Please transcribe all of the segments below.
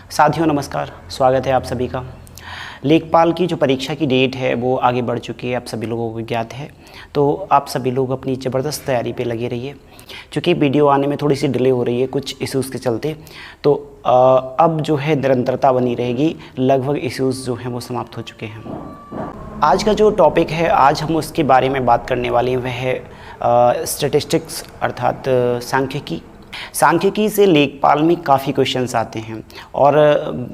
साथियों नमस्कार, स्वागत है आप सभी का। लेखपाल की जो परीक्षा की डेट है वो आगे बढ़ चुकी है, आप सभी लोगों को ज्ञात है। तो आप सभी लोग अपनी ज़बरदस्त तैयारी पे लगे रहिए। क्योंकि वीडियो आने में थोड़ी सी डिले हो रही है कुछ इश्यूज़ के चलते, तो अब जो है निरंतरता बनी रहेगी। लगभग इश्यूज़ जो हैं वो समाप्त हो चुके हैं। आज का जो टॉपिक है, आज हम उसके बारे में बात करने वाले हैं, वह है स्टैटिस्टिक्स अर्थात सांख्यिकी। सांख्यिकी से लेखपाल में काफ़ी क्वेश्चंस आते हैं और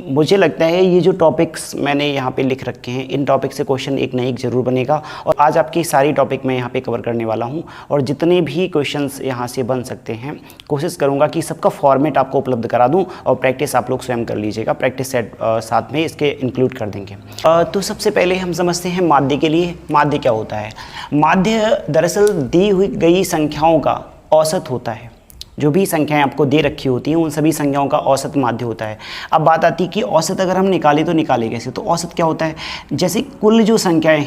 मुझे लगता है ये जो टॉपिक्स मैंने यहाँ पे लिख रखे हैं, इन टॉपिक से क्वेश्चन एक ना एक ज़रूर बनेगा। और आज आपकी सारी टॉपिक मैं यहाँ पे कवर करने वाला हूँ और जितने भी क्वेश्चंस यहाँ से बन सकते हैं कोशिश करूँगा कि सबका फॉर्मेट आपको उपलब्ध करा दूँ और प्रैक्टिस आप लोग स्वयं कर लीजिएगा। प्रैक्टिस सेट साथ में इसके इंक्लूड कर देंगे। तो सबसे पहले हम समझते हैं माध्य के लिए। माध्य क्या होता है? माध्य दरअसल दी हुई गई संख्याओं का औसत होता है। जो भी संख्याएं आपको दे रखी होती हैं उन सभी संख्याओं का औसत माध्य होता है। अब बात आती है कि औसत अगर हम निकालें तो निकाले कैसे? तो औसत क्या होता है? जैसे कुल जो संख्याएं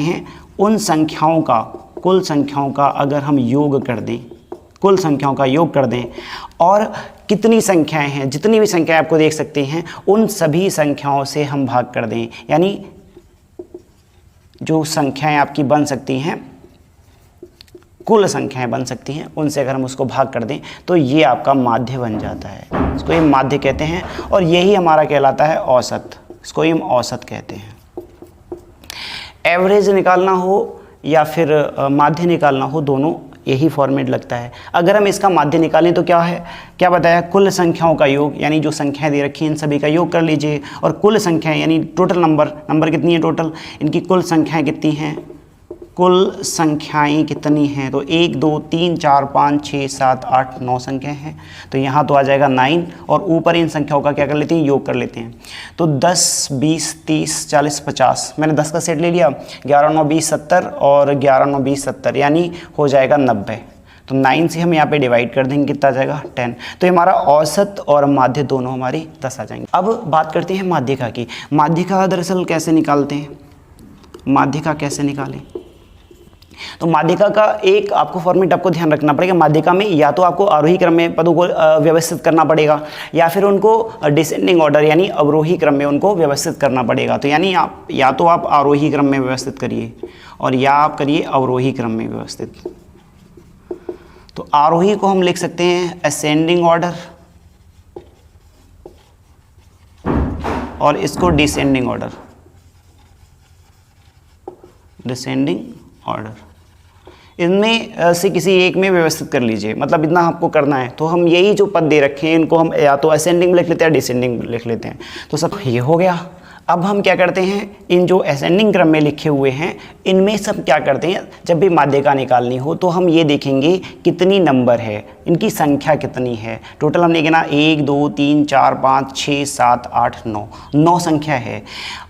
हैं उन संख्याओं का, कुल संख्याओं का अगर हम योग कर दें, कुल संख्याओं का योग कर दें और कितनी संख्याएं हैं, जितनी भी संख्याएं आपको देख सकते हैं उन सभी संख्याओं से हम भाग कर दें, यानी जो संख्याएं आपकी बन सकती हैं, कुल संख्याएं बन सकती हैं, उनसे अगर हम उसको भाग कर दें तो ये आपका माध्य बन जाता है। इसको ये माध्य कहते हैं और यही हमारा कहलाता है औसत। इसको हम औसत कहते हैं। एवरेज निकालना हो या फिर माध्य निकालना हो, दोनों यही फॉर्मेट लगता है। अगर हम इसका माध्य निकालें तो क्या है, क्या बताया? कुल संख्याओं का योग, यानी जो संख्याएं दे रखी हैं इन सभी का योग कर लीजिए। और कुल संख्याएं यानी टोटल नंबर कितनी है, टोटल इनकी कुल संख्याएं कितनी हैं, कुल संख्याएं कितनी हैं? तो 1 2 3 4 5 6 7 8 9 संख्याएं हैं। तो यहाँ तो आ जाएगा 9 और ऊपर इन संख्याओं का क्या कर लेते हैं, योग कर लेते हैं। तो 10 20 30 40 50, मैंने 10 का सेट ले लिया। 11 9 20 70 और 11 9 20 70 यानी हो जाएगा 90। तो 9 से हम यहाँ पे डिवाइड कर देंगे, कितना आ जाएगा 10। तो हमारा औसत और माध्य दोनों हमारी 10 आ जाएंगे। अब बात करते हैं माध्यिका की। माध्यिका दरअसल कैसे निकालते हैं, माध्यिका कैसे निकालें? तो माध्यिका का एक आपको फॉर्मेट आपको ध्यान रखना पड़ेगा। माध्यिका में या तो आपको आरोही क्रम में पदों को व्यवस्थित करना पड़ेगा या फिर उनको डिसेंडिंग ऑर्डर यानी अवरोही क्रम में उनको व्यवस्थित करना पड़ेगा। तो यानी आप या तो आप आरोही क्रम में व्यवस्थित करिए और या आप करिए अवरोही क्रम में व्यवस्थित। तो आरोही को हम लिख सकते हैं असेंडिंग ऑर्डर और इसको डिसेंडिंग ऑर्डर, डिसेंडिंग ऑर्डर। इनमें से किसी एक में व्यवस्थित कर लीजिए, मतलब इतना आपको करना है। तो हम यही जो पद दे रखे हैं इनको हम या तो असेंडिंग में लिख लेते हैं, डिसेंडिंग में लिख लेते हैं। तो सब ये हो गया। अब हम क्या करते हैं, इन जो असेंडिंग क्रम में लिखे हुए हैं इनमें सब क्या करते हैं, जब भी माध्यिका निकालनी हो तो हम ये देखेंगे कितनी नंबर है, इनकी संख्या कितनी है। टोटल हमने गिना 1 2 3 4 5 6 7 8 9, 9 संख्या है।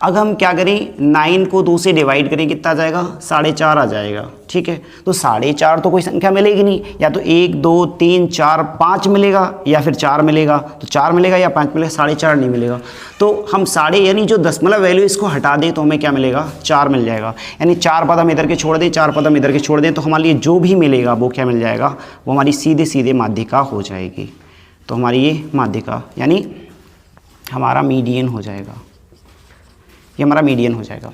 अब हम क्या करें, 9 को 2 से डिवाइड करें, कितना आ जाएगा, 4.5 आ जाएगा। ठीक है, तो 4.5 तो कोई संख्या मिलेगी नहीं, या तो 1 2 3 4 5 मिलेगा या फिर 4 मिलेगा। तो 4 मिलेगा या 5 मिलेगा, 4.5 नहीं मिलेगा। तो हम साढ़े यानी जो दशमलव वैल्यू इसको हटा दें तो हमें क्या मिलेगा, 4 मिल जाएगा। यानी 4 पद हम इधर के छोड़ दें, 4 पद हम इधर के छोड़ दें तो हमारे लिए जो भी मिलेगा वो क्या मिल जाएगा, वो हमारी सीधे सीधे माध्यिका हो जाएगी। तो हमारी ये माध्यिका यानी हमारा मीडियन हो जाएगा, ये हमारा मीडियन हो जाएगा।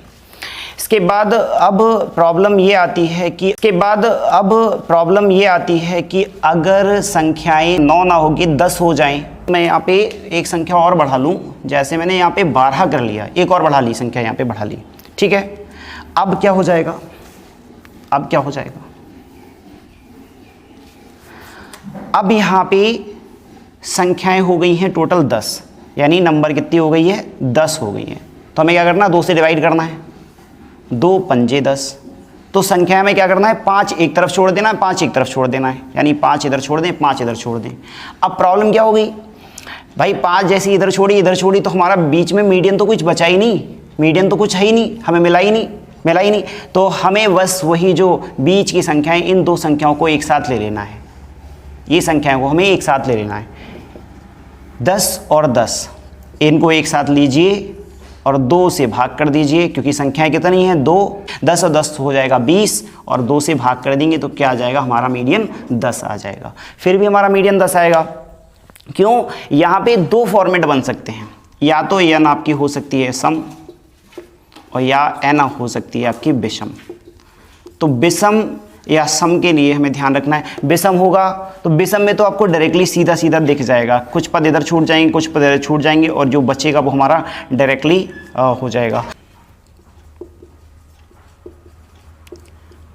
इसके बाद अब प्रॉब्लम ये आती है कि अगर संख्याएं 9 ना होगी 10 हो जाएं। मैं यहाँ पे एक संख्या और बढ़ा लूँ, जैसे मैंने यहाँ पे 12 कर लिया, एक और बढ़ा ली संख्या, यहाँ पे बढ़ा ली। ठीक है, अब क्या हो जाएगा, अब यहाँ पे संख्याएं हो गई हैं टोटल 10, यानी नंबर कितनी हो गई है, 10 हो गई हैं। तो हमें क्या करना, 2 से डिवाइड करना है, 2 पंजे 10। तो संख्या में क्या करना है, 5 एक तरफ छोड़ देना है, 5 एक तरफ छोड़ देना है, यानी 5 इधर छोड़ दें, 5 इधर छोड़ दें। अब प्रॉब्लम क्या हो गई भाई, 5 जैसी इधर छोड़ी तो हमारा बीच में मीडियन तो कुछ बचा ही नहीं, मीडियन तो कुछ है ही नहीं, हमें मिला ही नहीं। तो हमें बस वही जो बीच की संख्याएं, इन 2 संख्याओं को एक साथ ले लेना है, ये संख्याओं को हमें एक साथ ले लेना है। 10 और 10 इनको एक साथ लीजिए और 2 से भाग कर दीजिए, क्योंकि संख्याएं कितनी हैं, 2। 10 और 10 हो जाएगा 20 और 2 से भाग कर देंगे तो क्या आ जाएगा, हमारा मीडियन 10 आ जाएगा। फिर भी हमारा मीडियन 10 आएगा। क्यों? यहाँ पे दो फॉर्मेट बन सकते हैं, या तो n आपकी हो सकती है सम और या n हो सकती है आपकी विषम। तो विषम या सम के लिए हमें ध्यान रखना है, विषम होगा तो विषम में तो आपको डायरेक्टली सीधा सीधा दिख जाएगा, कुछ पद इधर छूट जाएंगे, कुछ पद इधर छूट जाएंगे और जो बचेगा वो हमारा डायरेक्टली हो जाएगा।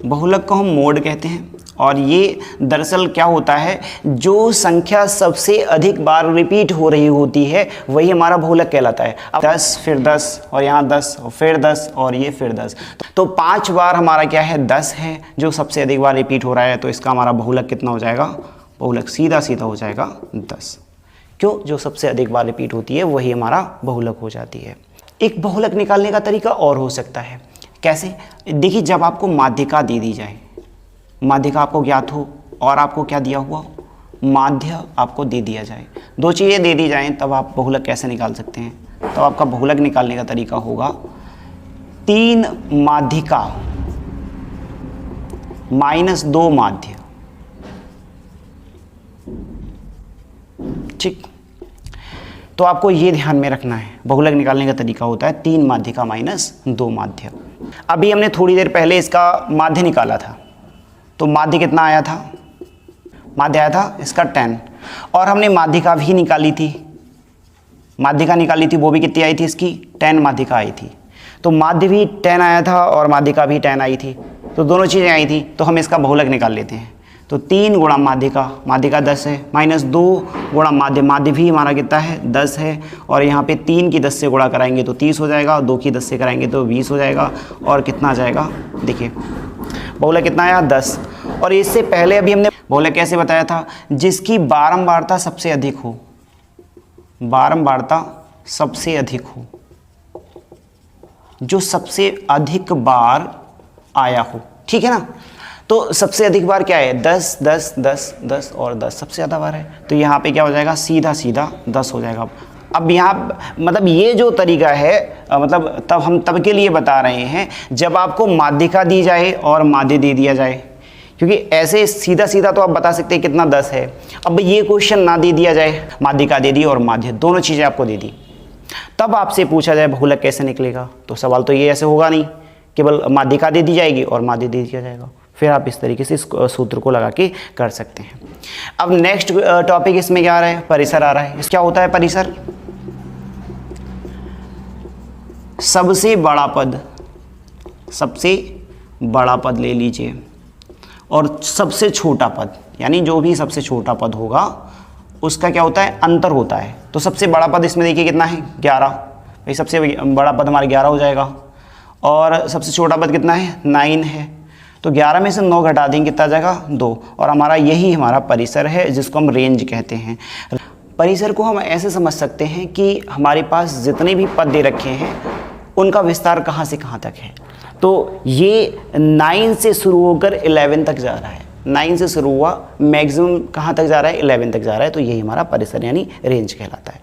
बहुलक को हम मोड कहते हैं और ये दरअसल क्या होता है, जो संख्या सबसे अधिक बार रिपीट हो रही होती है वही हमारा बहुलक कहलाता है। अब 10 फिर 10 और यहाँ 10 और फिर 10 और ये फिर 10, तो 5 बार हमारा क्या है 10 है जो सबसे अधिक बार रिपीट हो रहा है, तो इसका हमारा बहुलक कितना हो जाएगा, बहुलक सीधा सीधा हो जाएगा 10। क्यों? जो सबसे अधिक बार रिपीट होती है वही हमारा बहुलक हो जाती है। एक बहुलक निकालने का तरीका और हो सकता है, कैसे? देखिए, जब आपको माध्यिका दे दी जाए, माध्यिका आपको ज्ञात हो और आपको क्या दिया हुआ, माध्य आपको दे दिया जाए, दो चीज़ें दे दी जाएं, तब आप बहुलक कैसे निकाल सकते हैं? तो आपका बहुलक निकालने का तरीका होगा 3 माध्यिका माइनस 2 माध्य। ठीक, तो आपको ये ध्यान में रखना है, बहुलक निकालने का तरीका होता है 3 माध्यिका माइनस 2 माध्य। अभी हमने थोड़ी देर पहले इसका माध्य निकाला था, तो माध्य कितना आया था, माध्य आया था इसका 10, और हमने माध्यिका भी निकाली थी, माध्यिका निकाली थी, वो भी कितनी आई थी इसकी 10 माध्यिका आई थी। तो माध्य भी 10 आया था और माध्यिका भी 10 आई थी, तो दोनों चीज़ें आई थी, तो हम इसका बहुलक निकाल लेते हैं। तो 3 गुणा माध्यिका, माध्यिका 10 है, माइनस 2 गुणा माध्य, माध्य भी हमारा कितना है 10 है, और यहाँ पे 3 की 10 से गुणा कराएंगे तो 30 हो जाएगा, 2 की 10 से कराएंगे तो 20 हो जाएगा, और कितना आ जाएगा, देखिए बहुलक कितना आया 10। और इससे पहले अभी हमने बहुलक कैसे बताया था, जिसकी बारंबारता सबसे अधिक हो, बारंबारता सबसे अधिक हो, जो सबसे अधिक बार आया हो, ठीक है ना। तो सबसे अधिक बार क्या है 10 10 10 10 और 10 सबसे ज़्यादा बार है, तो यहाँ पे क्या हो जाएगा, सीधा सीधा 10 हो जाएगा। अब यहाँ मतलब ये जो तरीका है मतलब तब हम तब के लिए बता रहे हैं जब आपको माध्यिका दी जाए और माध्य दे दिया जाए, क्योंकि ऐसे सीधा सीधा तो आप बता सकते हैं कितना 10 है। अब ये क्वेश्चन ना दे दिया जाए, माध्यिका दे दी और माध्य दोनों चीज़ें आपको दे दी, तब आपसे पूछा जाए बहुलक कैसे निकलेगा, तो सवाल तो ये ऐसे होगा नहीं, केवल माध्यिका दे दी जाएगी और माध्य दे दिया जाएगा, फिर आप इस तरीके से इस सूत्र को लगा के कर सकते हैं। अब नेक्स्ट टॉपिक इसमें क्या आ रहा है, परिसर आ रहा है। क्या होता है परिसर? सबसे बड़ा पद, सबसे बड़ा पद ले लीजिए और सबसे छोटा पद, यानी जो भी सबसे छोटा पद होगा उसका क्या होता है, अंतर होता है। तो सबसे बड़ा पद इसमें देखिए कितना है 11, भाई सबसे बड़ा पद हमारा 11 हो जाएगा, और सबसे छोटा पद कितना है 9 है, तो 11 में से 9 घटा देंगे कितना आ जाएगा 2, और हमारा यही हमारा परिसर है जिसको हम रेंज कहते हैं। परिसर को हम ऐसे समझ सकते हैं कि हमारे पास जितने भी पद दे रखे हैं उनका विस्तार कहाँ से कहाँ तक है। तो ये 9 से शुरू होकर 11 तक जा रहा है, 9 से शुरू हुआ, मैक्सिमम कहाँ तक जा रहा है 11 तक जा रहा है, तो यही हमारा परिसर यानी रेंज कहलाता है।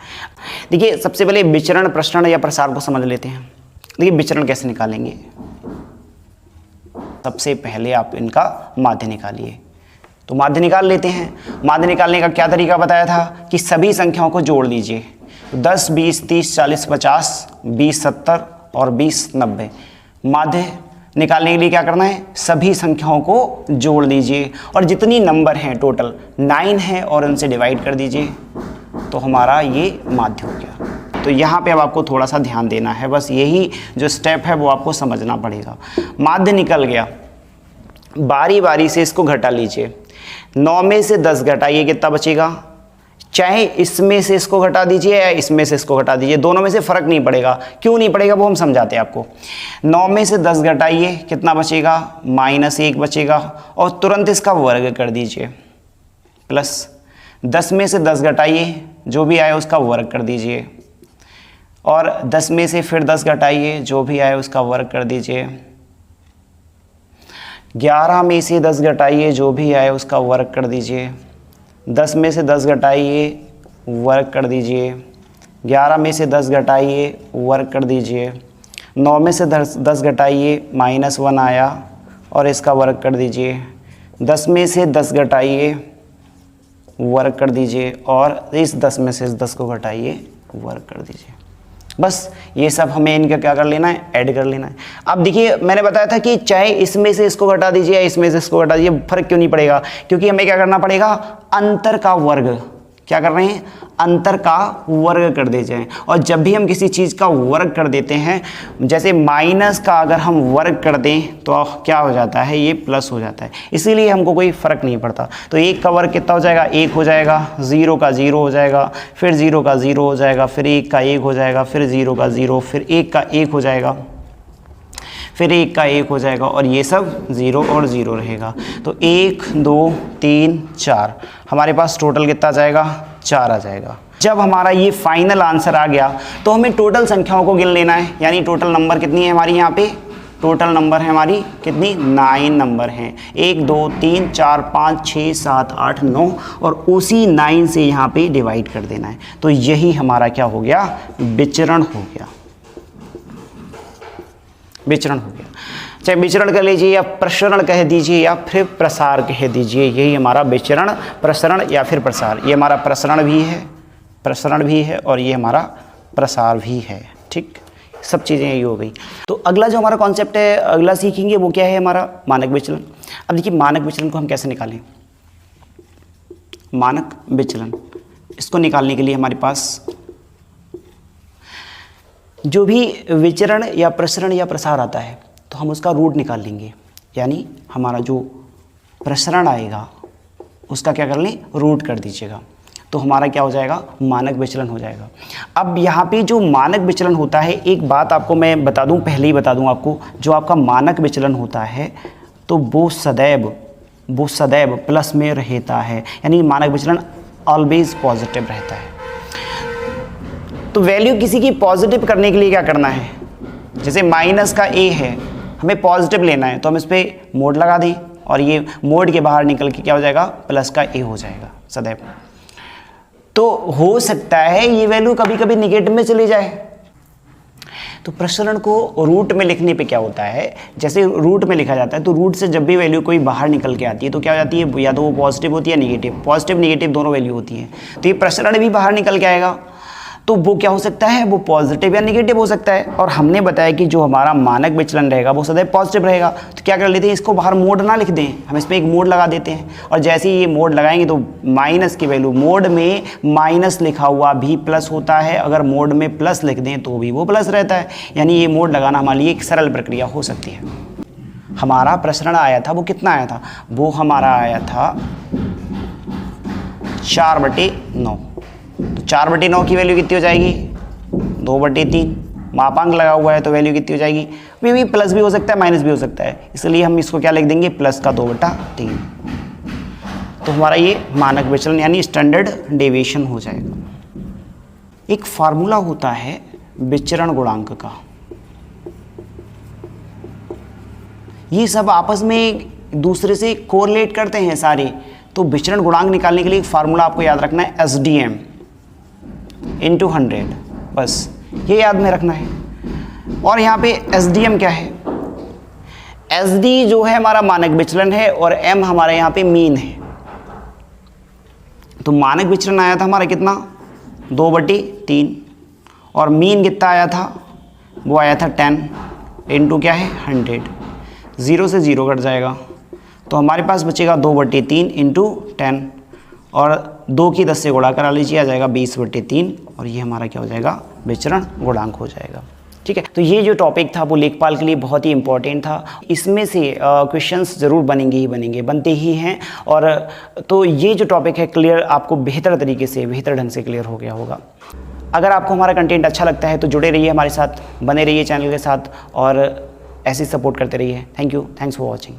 देखिए सबसे पहले विचरण, प्रसरण या प्रसार को समझ लेते हैं। देखिए विचरण कैसे निकालेंगे, सबसे पहले आप इनका माध्य निकालिए, तो माध्य निकाल लेते हैं। माध्य निकालने का क्या तरीका बताया था कि सभी संख्याओं को जोड़ लीजिए, 10 20 30 40 50 20 70 और 20 90। माध्य निकालने के लिए क्या करना है, सभी संख्याओं को जोड़ दीजिए और जितनी नंबर हैं टोटल 9 है और उनसे डिवाइड कर दीजिए, तो हमारा ये माध्य हो गया। तो यहाँ पे अब आपको थोड़ा सा ध्यान देना है, बस यही जो स्टेप है वो आपको समझना पड़ेगा। माध्य निकल गया, बारी बारी से इसको घटा लीजिए, 9 में से 10 घटाइए, कितना बचेगा, चाहे इसमें से इसको घटा दीजिए या इसमें से इसको घटा दीजिए, दोनों में से फ़र्क नहीं पड़ेगा। क्यों नहीं पड़ेगा वो हम समझाते हैं आपको। 9 में से 10 घटाइए, कितना बचेगा, -1 बचेगा, और तुरंत इसका वर्ग कर दीजिए, प्लस 10 में से 10 घटाइए, जो भी आए उसका वर्ग कर दीजिए, और 10 में से फिर 10 घटाइए, जो भी आए उसका वर्ग कर दीजिए, 11 में से 10 घटाइए, जो भी आए उसका वर्ग कर दीजिए, 10 में से 10 घटाइए, वर्ग कर दीजिए, 11 में से 10 घटाइए, वर्ग कर दीजिए, 9 में से 10 घटाइए, -1 आया और इसका वर्ग कर दीजिए, 10 में से 10 घटाइए, वर्ग कर दीजिए और इस 10 में से इस 10 को घटाइए, वर्ग कर दीजिए। बस ये सब हमें इनका क्या कर लेना है, ऐड कर लेना है। अब देखिए मैंने बताया था कि चाहे इसमें से इसको घटा दीजिए या इसमें से इसको घटा दीजिए, फर्क क्यों नहीं पड़ेगा, क्योंकि हमें क्या करना पड़ेगा, अंतर का वर्ग, क्या कर रहे हैं, अंतर का वर्ग कर दे जाए। और जब भी हम किसी चीज़ का वर्ग कर देते हैं, जैसे माइनस का अगर हम वर्ग कर दें तो क्या हो जाता है, ये प्लस हो जाता है, इसीलिए हमको कोई फ़र्क नहीं पड़ता। तो 1 का वर्ग कितना हो जाएगा, 1 हो जाएगा, 0 का 0 हो जाएगा, फिर 0 का 0 हो जाएगा, फिर 1 का 1 हो जाएगा, फिर 0 का 0, फिर 1 का 1 हो जाएगा, फिर 1 का 1 हो जाएगा, और ये सब 0 और 0 रहेगा। तो 1 2 3 4 हमारे पास टोटल कितना जाएगा, 4 आ जाएगा। जब हमारा ये फाइनल आंसर आ गया तो हमें टोटल संख्याओं को गिन लेना है, यानी टोटल नंबर कितनी है हमारी, यहाँ पे टोटल नंबर है हमारी कितनी, 9 नंबर हैं, 1 2 3 4 5 6 7 8 9, और उसी 9 से यहाँ पे डिवाइड कर देना है। तो यही हमारा क्या हो गया, विचरण हो गया, विचरण हो गया। चाहे विचरण कह लीजिए या प्रसरण कह दीजिए या फिर प्रसार कह दीजिए, यही हमारा विचरण, प्रसरण या फिर प्रसार। ये हमारा प्रसरण भी है और ये हमारा प्रसार भी है। ठीक, सब चीज़ें यही हो गई। तो अगला जो हमारा कॉन्सेप्ट है, अगला सीखेंगे वो क्या है, हमारा मानक विचलन। अब देखिए मानक विचलन को हम कैसे निकालें, मानक विचलन, इसको निकालने के लिए हमारे पास जो भी विचरण या प्रसरण या प्रसार आता है तो हम उसका रूट निकाल लेंगे, यानी हमारा जो प्रसरण आएगा उसका क्या कर लें, रूट कर दीजिएगा, तो हमारा क्या हो जाएगा, मानक विचलन हो जाएगा। अब यहाँ पे जो मानक विचलन होता है, एक बात आपको मैं बता दूँ, पहले ही बता दूँ आपको, जो आपका मानक विचलन होता है तो वो सदैव प्लस में रहता है, यानी मानक विचलन ऑलवेज पॉजिटिव रहता है। तो वैल्यू किसी की पॉजिटिव करने के लिए क्या करना है, जैसे माइनस का a है, हमें पॉजिटिव लेना है तो हम इस पर मोड लगा दें और ये मोड के बाहर निकल के क्या हो जाएगा, प्लस का a हो जाएगा सदैव। तो हो सकता है ये वैल्यू कभी कभी निगेटिव में चली जाए। तो प्रसरण को रूट में लिखने पे क्या होता है, जैसे रूट में लिखा जाता है तो रूट से जब भी वैल्यू कोई बाहर निकल के आती है तो क्या हो जाती है, या तो वो पॉजिटिव होती है निगेटिव, पॉजिटिव निगेटिव दोनों वैल्यू होती है। तो ये प्रसरण भी बाहर निकल के आएगा तो वो क्या हो सकता है, वो पॉजिटिव या निगेटिव हो सकता है। और हमने बताया कि जो हमारा मानक विचलन रहेगा वो सदैव पॉजिटिव रहेगा। तो क्या कर लेते हैं, इसको बाहर मोड ना लिख दें, हम इस पर एक मोड लगा देते हैं, और जैसे ही ये मोड लगाएंगे तो माइनस की वैल्यू, मोड में माइनस लिखा हुआ भी प्लस होता है, अगर मोड में प्लस लिख दें तो भी वो प्लस रहता है, यानी ये मोड लगाना हमारे लिए एक सरल प्रक्रिया हो सकती है। हमारा प्रसरण आया था वो कितना आया था, वो हमारा आया था 4/9। तो 4/9 की वैल्यू कितनी हो जाएगी, 2/3, मापांक लगा हुआ है तो वैल्यू कितनी हो जाएगी, भी प्लस भी हो सकता है माइनस भी हो सकता है, इसलिए हम इसको क्या लिख देंगे, प्लस का 2/3। तो हमारा ये मानक विचलन यानी स्टैंडर्ड डेविएशन हो जाएगा। एक फार्मूला होता है विचरण गुणांक का, ये सब आपस में दूसरे से कोरिलेट करते हैं सारे। तो विचरण गुणांक निकालने के लिए एक फार्मूला आपको याद रखना है, SDM × 100, बस ये याद में रखना है। और यहाँ पे SDM क्या है, SD जो है हमारा मानक विचलन है और M हमारे यहाँ पे मीन है। तो मानक विचलन आया था हमारा कितना, 2/3, और मीन कितना आया था, वो आया था 10 × क्या है 100, 0 से 0 कट जाएगा तो हमारे पास बचेगा 2/3 × 10, और 2 की 10 से गुणा करा लीजिए, आ जाएगा 20/3, और ये हमारा क्या हो जाएगा, विचरण गुणांक हो जाएगा। ठीक है, तो ये जो टॉपिक था वो लेखपाल के लिए बहुत ही इंपॉर्टेंट था। इसमें से क्वेश्चंस ज़रूर बनेंगे ही बनेंगे, बनते ही हैं। और तो ये जो टॉपिक है क्लियर, आपको बेहतर तरीके से, बेहतर ढंग से क्लियर हो गया होगा। अगर आपको हमारा कंटेंट अच्छा लगता है तो जुड़े रहिए हमारे साथ, बने रहिए चैनल के साथ और ऐसे सपोर्ट करते रहिए। Thank you, thanks for watching.